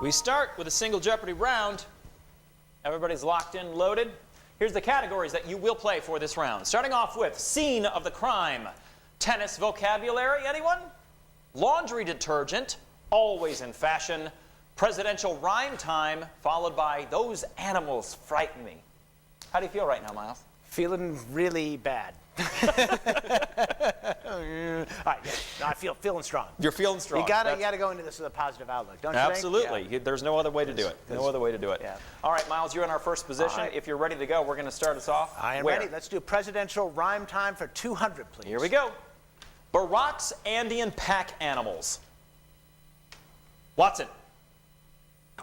We start with a single Jeopardy round. Everybody's locked in, loaded. Here's the categories that you will play for this round. Starting off with scene of the crime. Tennis vocabulary, anyone? Laundry detergent, always in fashion. Presidential rhyme time, followed by those animals frighten me. How do you feel right now, Miles? Feeling really bad. All right, no, I feeling strong. You're feeling strong. You gotta go into this with a positive outlook, don't you think? Absolutely. Yeah. There's no other way to do it. No other way to do it. Yeah. All right, Miles, you're in our first position. Right. If you're ready to go, we're going to start us off. I am ready. Let's do presidential rhyme time for 200, please. Here we go. Barack's Andean pack animals. Watson.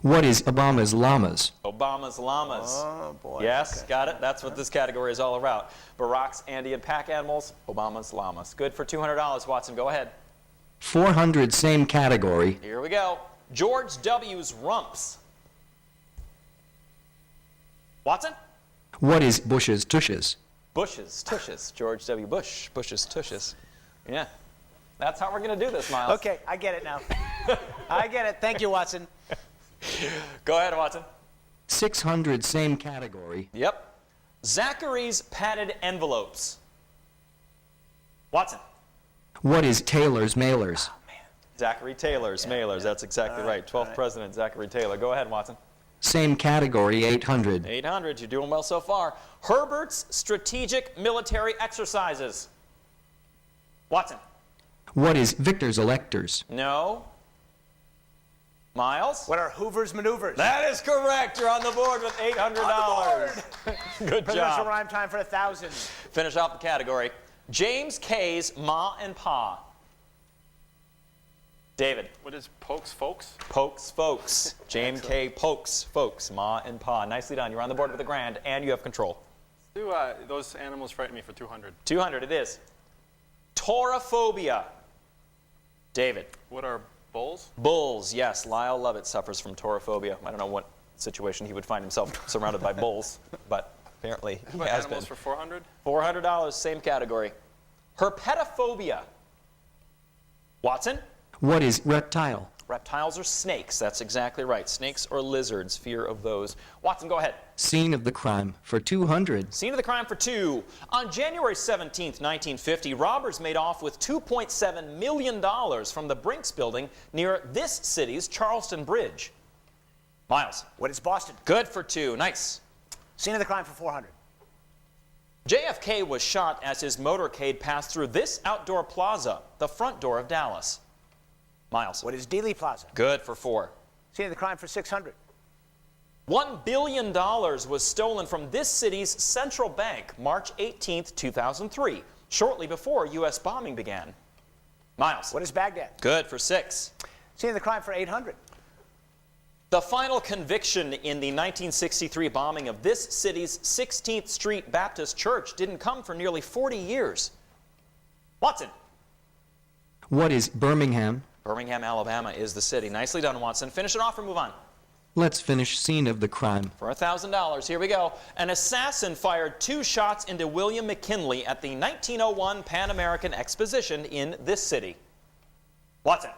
What is Obama's llamas? Obama's llamas. Oh, boy. Yes, Okay. got it. That's what this category is all about. Barack's Andean pack animals, Obama's llamas. Good for $200, Watson. Go ahead. 400, same category. Here we go. George W.'s rumps. Watson? What is Bush's tushes? Bush's tushes. George W. Bush. Bush's tushes. Yeah. That's how we're going to do this, Miles. Okay, I get it now. I get it. Thank you, Watson. Go ahead, Watson. 600, same category. Yep. Zachary's padded envelopes. Watson. What is Taylor's mailers? Zachary Taylor's mailers. That's exactly right. 12th President Zachary Taylor. Go ahead, Watson. Same category, 800. 800. You're doing well so far. Herbert's strategic military exercises. Watson. What is Victor's electors? No. Miles? What are Hoover's maneuvers? That is correct. You're on the board with $800. Good Presidential job. rhyme time for 1,000. Finish off the category. James K's Ma and Pa. David. What is Pokes Folks? Pokes folks. James K. Pokes folks. Ma and Pa. Nicely done. You're on the board with $1,000 and you have control. Do those animals frighten me for 200? 200 it is. Torophobia. David. What are bulls? Bulls, yes. Lyle Lovett suffers from torophobia. I don't know what situation he would find himself surrounded by bulls, but apparently he What has animals been. for 400? $400, same category. Herpetophobia. Watson? What is reptile? Reptiles or snakes. That's exactly right. Snakes or lizards, fear of those. Watson, go ahead. Scene of the crime for 200. Scene of the crime for 2. On January 17th, 1950, robbers made off with $2.7 million from the Brinks building near this city's Charleston Bridge. Miles. What is Boston? Good for 2. Nice. Scene of the crime for 400. JFK was shot as his motorcade passed through this outdoor plaza, the front door of Dallas. Miles. What is Dealey Plaza? Good for 4. Scene of the crime for 600. $1 billion was stolen from this city's central bank March 18th, 2003, shortly before U.S. bombing began. Miles. What is Baghdad? Good for 6. Scene of the crime for 800. The final conviction in the 1963 bombing of this city's 16th Street Baptist Church didn't come for nearly 40 years. Watson. What is Birmingham? Birmingham, Alabama is the city. Nicely done, Watson. Finish it off or move on. Let's finish scene of the crime. For $1,000, here we go. An assassin fired 2 shots into William McKinley at the 1901 Pan American Exposition in this city. Watson.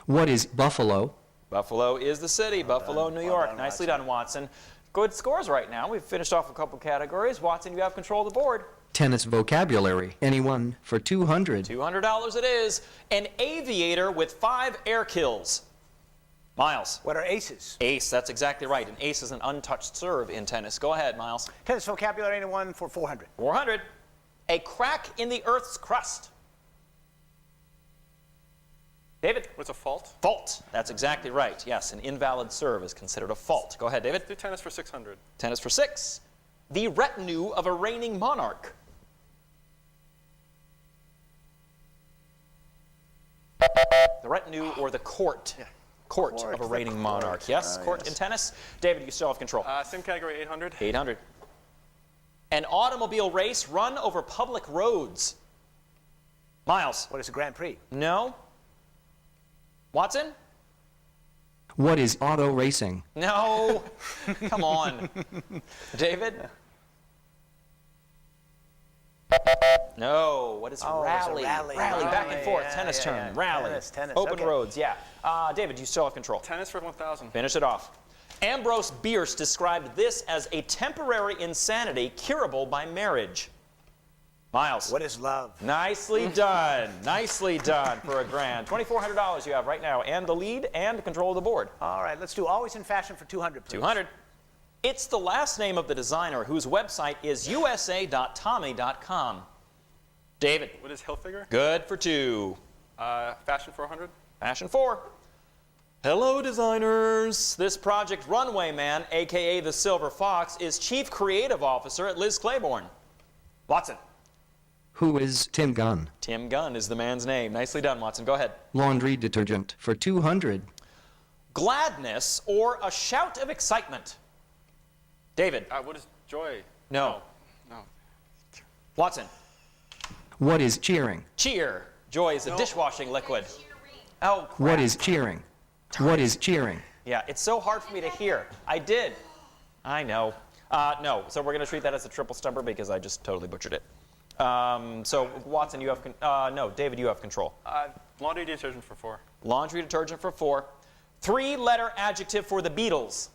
What is Buffalo? Buffalo is the city. Buffalo, New York. Nicely done, Watson. Good scores right now. We've finished off a couple categories. Watson, you have control of the board. Tennis vocabulary. Anyone for 200. $200 it is. An aviator with 5 air kills. Miles. What are aces? Ace, that's exactly right. An ace is an untouched serve in tennis. Go ahead, Miles. Tennis vocabulary, anyone for 400. 400. A crack in the Earth's crust. David. What's a fault? Fault. That's exactly right. Yes, an invalid serve is considered a fault. Go ahead, David. Do tennis for 600. Tennis for 6. The retinue of a reigning monarch. The retinue or the court. Court of a reigning monarch. Yes, court in tennis. David, you still have control. Same category, 800. 800. An automobile race run over public roads. Miles. What is a Grand Prix? No. Watson? What is auto racing? No. Come on. David? No. What is Oh, rally? it's a rally. Back and forth. Yeah, tennis yeah, turn. yeah. Rally. Tennis. Open Okay. roads. Yeah. David, you still have control. Tennis for 1,000. Finish it off. Ambrose Bierce described this as a temporary insanity curable by marriage. Miles. What is love? Nicely done. Nicely done for a grand. $2,400 you have right now, and the lead and control of the board. All right, let's do Always in Fashion for 200, please. 200. It's the last name of the designer whose website is usa.tommy.com. David. What is Hilfiger? Good for 2. Fashion 400. Fashion 4. Hello, designers. This Project Runway Man, a.k.a. the Silver Fox, is Chief Creative Officer at Liz Claiborne. Watson. Who is Tim Gunn? Tim Gunn is the man's name. Nicely done, Watson. Go ahead. Laundry detergent for 200. Gladness or a shout of excitement. David. What is joy? No. No. Watson. What is cheering? Cheer. Joy is a dishwashing liquid. Oh, crap. What is cheering? What is cheering? Yeah, it's so hard for me to hear. I did. I know. No, so we're going to treat that as a triple stumper because I just totally butchered it. So, Watson, you have, no, David, you have control. Laundry detergent for 4. Laundry detergent for 4. 3-letter adjective for the Beatles.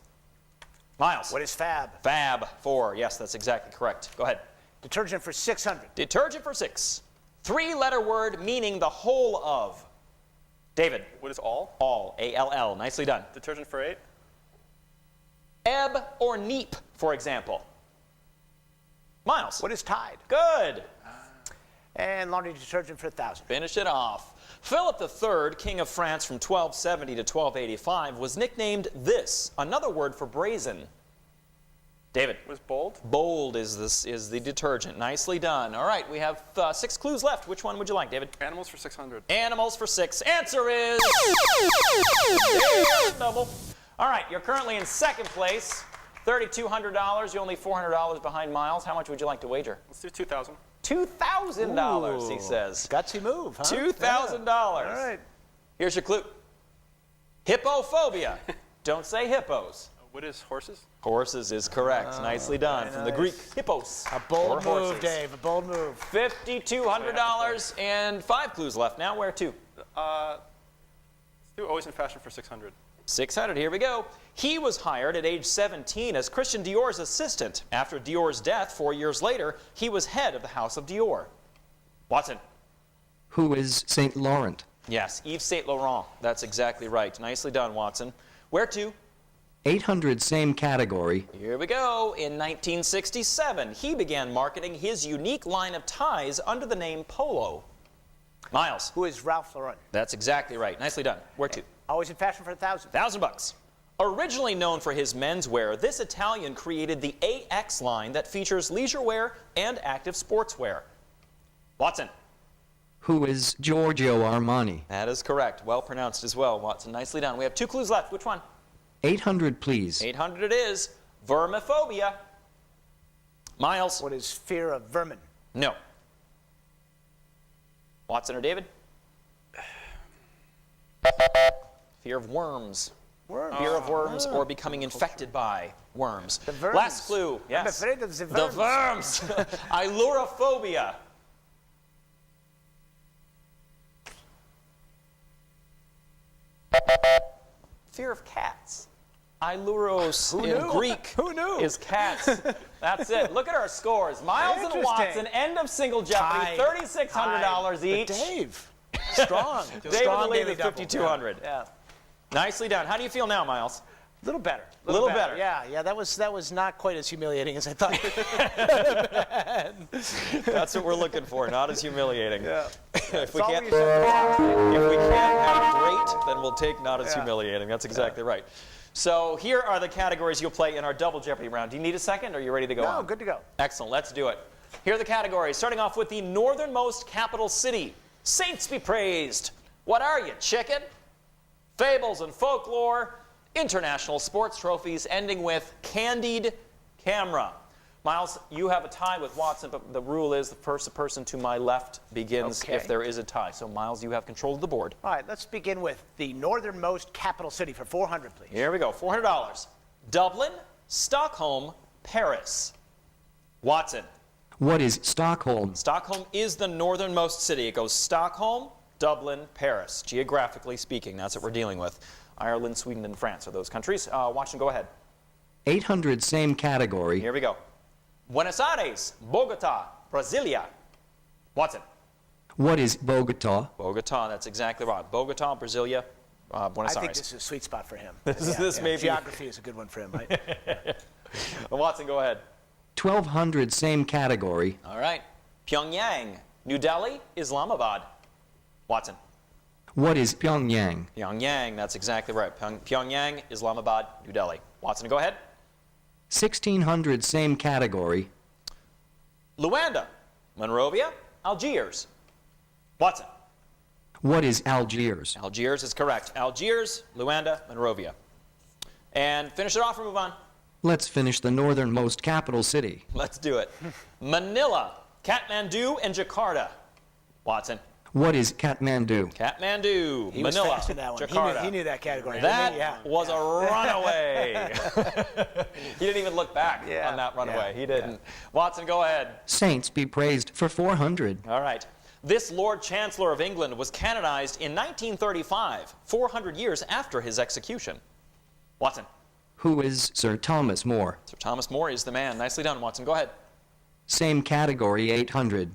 Miles. What is fab? Fab 4. Yes, that's exactly correct. Go ahead. Detergent for 600. Detergent for 6. 3-letter word meaning the whole of. David. What is all? All. A-L-L. Nicely done. Detergent for 8. Ebb or neap, for example. Miles. What is Tide? Good. And laundry detergent for 1,000. Finish it off. Philip III, King of France from 1270 to 1285, was nicknamed this, another word for brazen. David. What is bold? Bold is the detergent. Nicely done. All right, we have 6 clues left. Which one would you like, David? Animals for 600. Animals for 6. Answer is double. All right, you're currently in second place. $3,200. You're only $400 behind Miles. How much would you like to wager? Let's do 2,000. $2,000, he says. Gutsy move, huh? $2,000. All right. Here's your clue. Hippophobia. Don't say hippos. What is horses? Horses is correct. Nicely done. From the Greek hippos. A bold or move, horses. Dave. A bold move. $5,200 and 5 clues left. Now where to? Let's do Always in Fashion for 600. 600. Here we go. He was hired at age 17 as Christian Dior's assistant. After Dior's death 4 years later, he was head of the House of Dior. Watson. Who is Saint Laurent? Yes, Yves Saint Laurent. That's exactly right. Nicely done, Watson. Where to? 800, same category. Here we go. In 1967, he began marketing his unique line of ties under the name Polo. Miles. Who is Ralph Lauren? That's exactly right. Nicely done. Where to? Always in Fashion for 1,000. $1,000. Originally known for his menswear, this Italian created the AX line that features leisure wear and active sportswear. Watson. Who is Giorgio Armani? That is correct. Well pronounced as well, Watson. Nicely done. We have 2 clues left. Which one? 800, please. 800 it is. Vermophobia. Miles. What is fear of vermin? No. Watson or David? Fear of worms. Worms. Fear of worms or becoming infected by worms. The verms. Last clue. Yes. I'm afraid of the The verms. verms. Ailurophobia. Fear of cats. Ailuros in knew? Greek Who knew? is cats. That's it. Look at our scores. Miles and Interesting. Watson, end of single Jeopardy, Tied. $3,600 each. But Dave. Strong. David Strong the lead Daily with double. $5,200. Yeah. Nicely done. How do you feel now, Miles? A little better. Little better. Yeah. That was not quite as humiliating as I thought. That's what we're looking for, not as humiliating. Yeah. If we all can't we said. have great, then we'll take not as humiliating. That's exactly right. So here are the categories you'll play in our double Jeopardy round. Do you need a second, or are you ready to go on? No, good to go. Excellent. Let's do it. Here are the categories, starting off with the northernmost capital city. Saints be praised. What are you, chicken? Fables and folklore. International sports trophies, ending with candied camera. Miles, you have a tie with Watson, but the rule is the first person to my left begins Okay. if there is a tie. So, Miles, you have control of the board. All right, let's begin with the northernmost capital city for 400, please. Here we go, $400. Dublin, Stockholm, Paris. Watson. What is Stockholm? Stockholm is the northernmost city. It goes Stockholm, Dublin, Paris. Geographically speaking, that's what we're dealing with. Ireland, Sweden, and France are those countries. Watch and go ahead. 800 same category. Here we go. Buenos Aires, Bogota, Brasilia. Watson. What is Bogota? Bogota, that's exactly right. Bogota, Brasilia, Buenos I think Aires. this is a sweet spot for him. This may be. Geography is a good one for him, right? Watson, go ahead. 1200 same category. All right. Pyongyang, New Delhi, Islamabad. Watson. What is Pyongyang? Pyongyang, that's exactly right. Pyongyang, Islamabad, New Delhi. Watson, go ahead. 1600 same category. Luanda, Monrovia, Algiers. Watson. What is Algiers? Algiers is correct. Algiers, Luanda, Monrovia. And finish it off or move on? Let's finish the northernmost capital city. Let's do it. Manila, Kathmandu, and Jakarta. Watson. What is Kathmandu? Kathmandu, He was Manila, fast in that one. Jakarta. He knew that category. That Yeah. was a runaway. He didn't even look back Yeah, on that runaway. yeah, He didn't. Watson, go ahead. Saints be praised for 400. All right. This Lord Chancellor of England was canonized in 1935, 400 years after his execution. Watson. Who is Sir Thomas More? Sir Thomas More is the man. Nicely done, Watson. Go ahead. Same category, 800.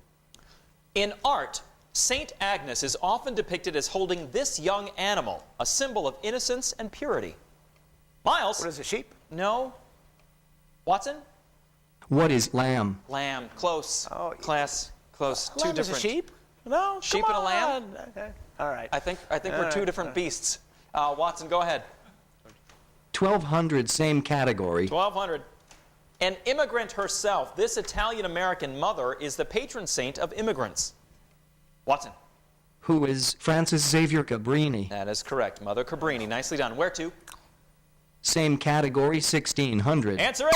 In art, Saint Agnes is often depicted as holding this young animal, a symbol of innocence and purity. Miles. What is a sheep? No. Watson? What is lamb? Lamb. Close. Oh, Class. Close. Two Lamb is different. a sheep? No. Sheep come and a lamb? on. Okay. All right. I think we're All two right, different all right. beasts. Watson, go ahead. 1200 same category. 1200. An immigrant herself, this Italian-American mother is the patron saint of immigrants. Watson. Who is Francis Xavier Cabrini? That is correct. Mother Cabrini. Nicely done. Where to? Same category, 1600. Answer is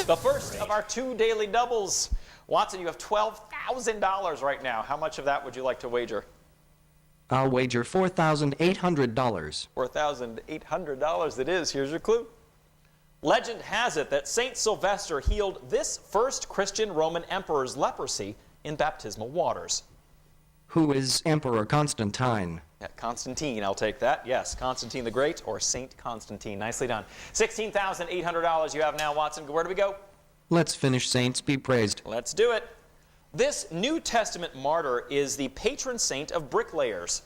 the first of our two daily doubles. Watson, you have $12,000 right now. How much of that would you like to wager? I'll wager $4,800. $4,800 it is. Here's your clue. Legend has it that Saint Sylvester healed this first Christian Roman emperor's leprosy in baptismal waters. Who is Emperor Constantine? Yeah, Constantine, I'll take that. Yes, Constantine the Great or Saint Constantine. Nicely done. $16,800 you have now, Watson. Where do we go? Let's finish Saints be praised. Let's do it. This New Testament martyr is the patron saint of bricklayers.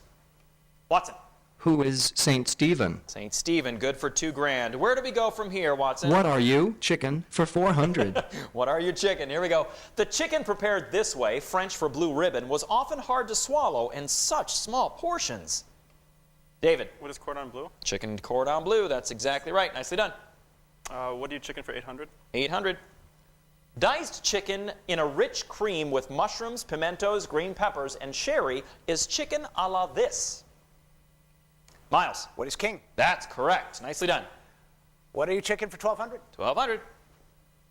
Watson. Who is Saint Stephen? Saint Stephen, good for $2,000. Where do we go from here, Watson? What are you? Chicken for 400. What are you, chicken? Here we go. The chicken prepared this way, French for blue ribbon, was often hard to swallow in such small portions. David. What is cordon bleu? Chicken cordon bleu, that's exactly right. Nicely done. What do you chicken for 800? 800. Diced chicken in a rich cream with mushrooms, pimentos, green peppers, and sherry is chicken a la this. Miles. What is king? That's correct. Nicely done. What are you chicken for 1200? 1200.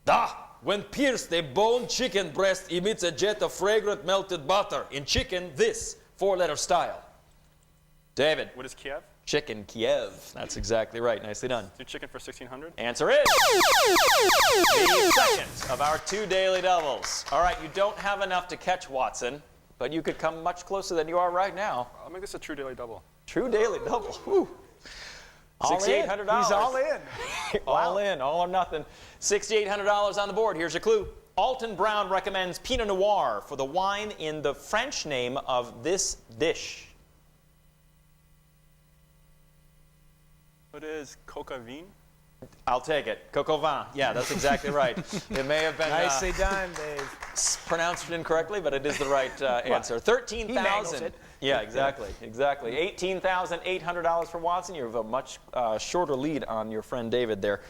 Da! When pierced, a bone chicken breast emits a jet of fragrant melted butter. In chicken, this, four-letter style. David. What is Kiev? Chicken Kiev. That's exactly right. Nicely done. Do chicken for 1600? Answer is the second of our two daily doubles. All right, you don't have enough to catch Watson, but you could come much closer than you are right now. I'll make this a true daily double. True daily double. Whew. $6,800. He's all in. All in, all or nothing. $6,800 on the board. Here's your clue. Alton Brown recommends Pinot Noir for the wine in the French name of this dish. What is coca vin? I'll take it. Coq au vin. Yeah, that's exactly right. It may have been Nicely done, Dave. pronounced incorrectly, but it is the right answer. mangles 13,000. it. Yeah, exactly. $18,800 for Watson. You have a much shorter lead on your friend David there.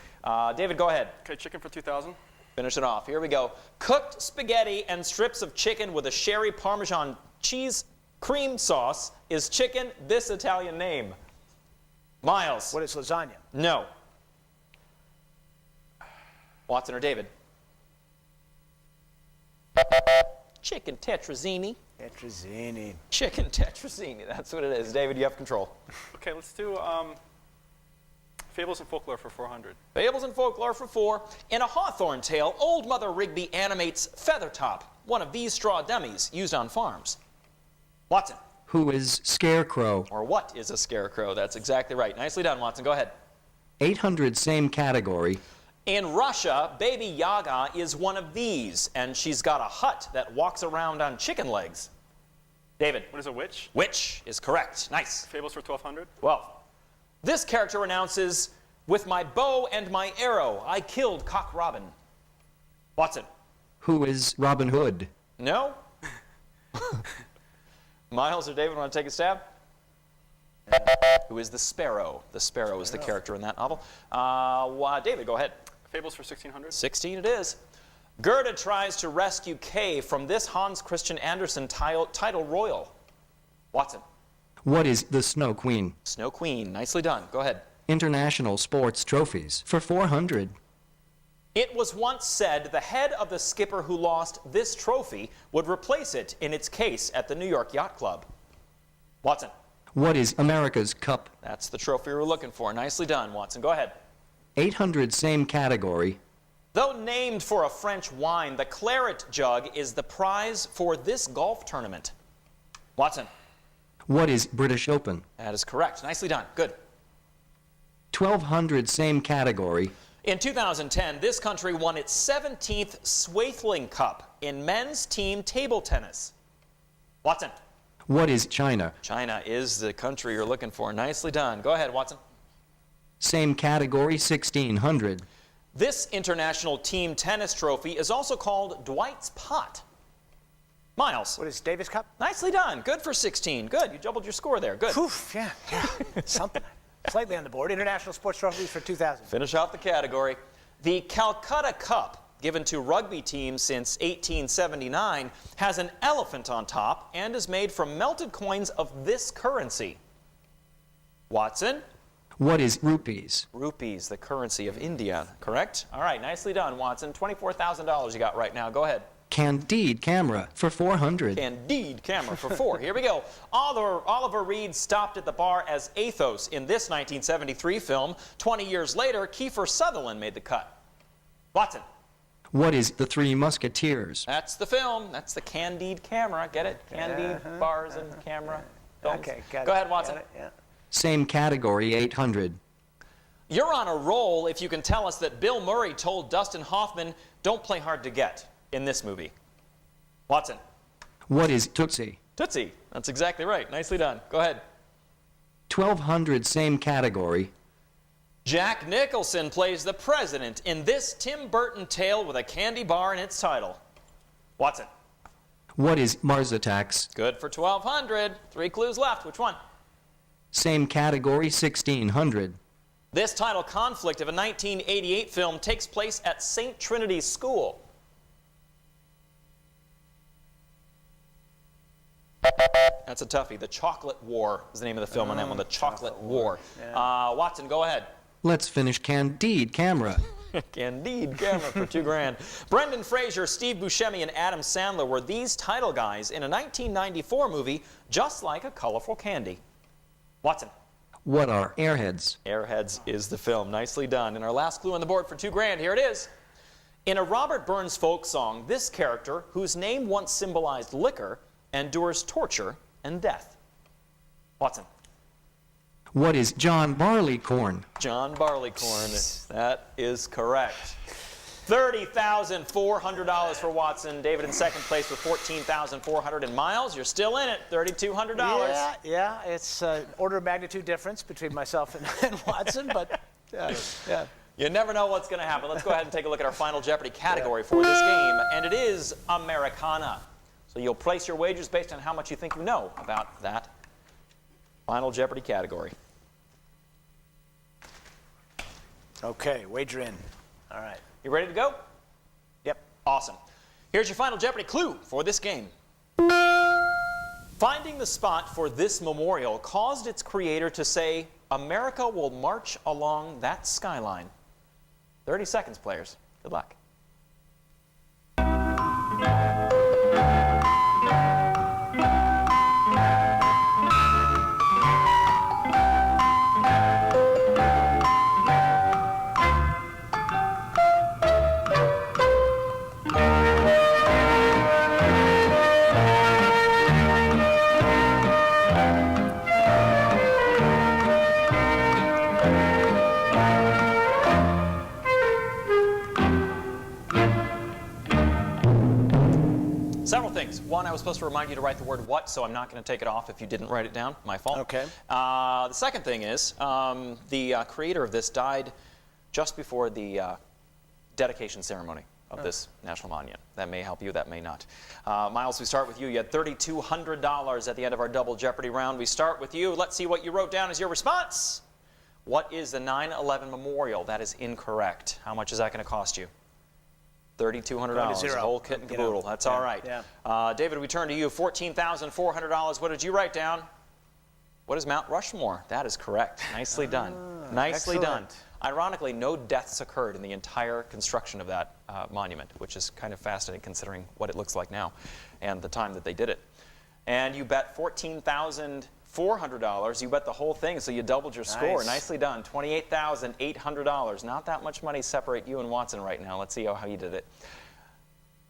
David, go ahead. Okay, chicken for 2000? Finish it off. Here we go. Cooked spaghetti and strips of chicken with a sherry Parmesan cheese cream sauce is chicken this Italian name. Miles. What is lasagna? No. Watson or David? Chicken tetrazzini. Tetrazzini. Chicken tetrazzini. That's what it is. David, you have control. Okay, let's do Fables and folklore for 400. Fables and folklore for 4. In a Hawthorne tale, Old Mother Rigby animates Feathertop, one of these straw dummies used on farms. Watson. Who is Scarecrow? Or what is a scarecrow? That's exactly right. Nicely done, Watson. Go ahead. 800, same category. In Russia, Baby Yaga is one of these, and she's got a hut that walks around on chicken legs. David. What is a witch? Witch is correct. Nice. Fables for 1200. 12. This character announces, with my bow and my arrow, I killed Cock Robin. Watson. Who is Robin Hood? No? Miles or David want to take a stab? Who is the Sparrow? The Sparrow is the character in that novel. David, go ahead. Fables for 1600. 16 it is. Gerda tries to rescue Kay from this Hans Christian Andersen title royal. Watson. What is the Snow Queen? Snow Queen. Nicely done. Go ahead. International Sports Trophies for 400. It was once said the head of the skipper who lost this trophy would replace it in its case at the New York Yacht Club. Watson. What is America's Cup? That's the trophy we're looking for. Nicely done, Watson. Go ahead. 800, same category. Though named for a French wine, the claret jug is the prize for this golf tournament. Watson. What is British Open? That is correct. Nicely done. Good. 1200, same category. In 2010, this country won its 17th Swaithling Cup in men's team table tennis. Watson. What is China? China is the country you're looking for. Nicely done. Go ahead, Watson. Same category, 1600. This international team tennis trophy is also called Dwight's Pot. Miles. What is Davis Cup? Nicely done. Good for 16. Good. You doubled your score there. Good. Poof, yeah. Something. Slightly on the board. International Sports Trophies for 2000. Finish off the category. The Calcutta Cup, given to rugby teams since 1879, has an elephant on top and is made from melted coins of this currency. Watson? What is rupees? Rupees, the currency of India, correct? All right, nicely done, Watson. $24,000 you got right now. Go ahead. Candide camera for 400. Candide camera for 4. Here we go. Oliver Reed stopped at the bar as Athos in this 1973 film. 20 years later, Kiefer Sutherland made the cut. Watson. What is the Three Musketeers? That's the film. That's the Candide camera. Get it? Candide bars and camera. Films. Okay, got it. Go ahead, Watson. Got it, yeah. Same category, 800. You're on a roll if you can tell us that Bill Murray told Dustin Hoffman, don't play hard to get in this movie. Watson. What is Tootsie? Tootsie. That's exactly right. Nicely done. Go ahead. 1200, same category. Jack Nicholson plays the president in this Tim Burton tale with a candy bar in its title. Watson. What is Mars Attacks? Good for 1200. 3 clues left. Which one? Same category, 1600. This title conflict of a 1988 film takes place at St. Trinity's School. That's a toughie. The Chocolate War is the name of the film on that one. The Chocolate War. Yeah. Watson, go ahead. Let's finish Candide camera. Candide camera for $2,000. Brendan Fraser, Steve Buscemi, and Adam Sandler were these title guys in a 1994 movie, Just Like a Colorful Candy. Watson. What are Airheads? Airheads is the film. Nicely done. And our last clue on the board for $2,000. Here it is. In a Robert Burns folk song, this character, whose name once symbolized liquor, endures torture and death. Watson. What is John Barleycorn? John Barleycorn. That is correct. $30,400 for Watson. David in second place with $14,400. And Miles, you're still in it. $3,200. Yeah, it's an order of magnitude difference between myself and Watson, but yeah. You never know what's going to happen. Let's go ahead and take a look at our final Jeopardy category for this game, and it is Americana. So you'll place your wagers based on how much you think you know about that final Jeopardy category. Okay, wager in. All right. You ready to go? Yep. Awesome. Here's your final Jeopardy clue for this game. Finding the spot for this memorial caused its creator to say, America will march along that skyline. 30 seconds, players. Good luck. was supposed to remind you to write the word what, so I'm not going to take it off if you didn't write it down. My fault. Okay. The second thing is the creator of this died just before the dedication ceremony of this national monument. That may help you, that may not. Miles, we start with you. You had $3,200 at the end of our double Jeopardy round. We start with you. Let's see what you wrote down as your response. What is the 9/11 memorial? That is incorrect. How much is that going to cost you? $3,200. The whole kit and caboodle. That's all right. Yeah. David, we turn to you. $14,400. What did you write down? What is Mount Rushmore? That is correct. Nicely done. Nicely done. Excellent. Ironically, no deaths occurred in the entire construction of that monument, which is kind of fascinating considering what it looks like now and the time that they did it. And you bet $14,400. You bet the whole thing, so you doubled your score. Nice. Nicely done. $28,800. Not that much money separate you and Watson right now. Let's see how you did it.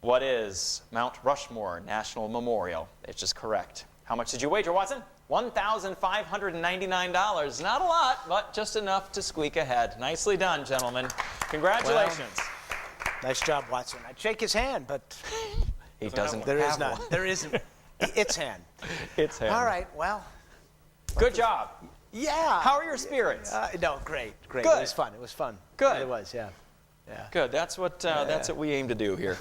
What is Mount Rushmore National Memorial? It's just correct. How much did you wager, Watson? $1,599. Not a lot, but just enough to squeak ahead. Nicely done, gentlemen. Congratulations. Nice job, Watson. I'd shake his hand, but He doesn't there is have none. one. There isn't. It's hand. It's him. All right, well. Good job. Yeah. How are your spirits? No, great. Good. It was fun. It was fun. Good. It was, yeah. Yeah. Good. That's what we aim to do here.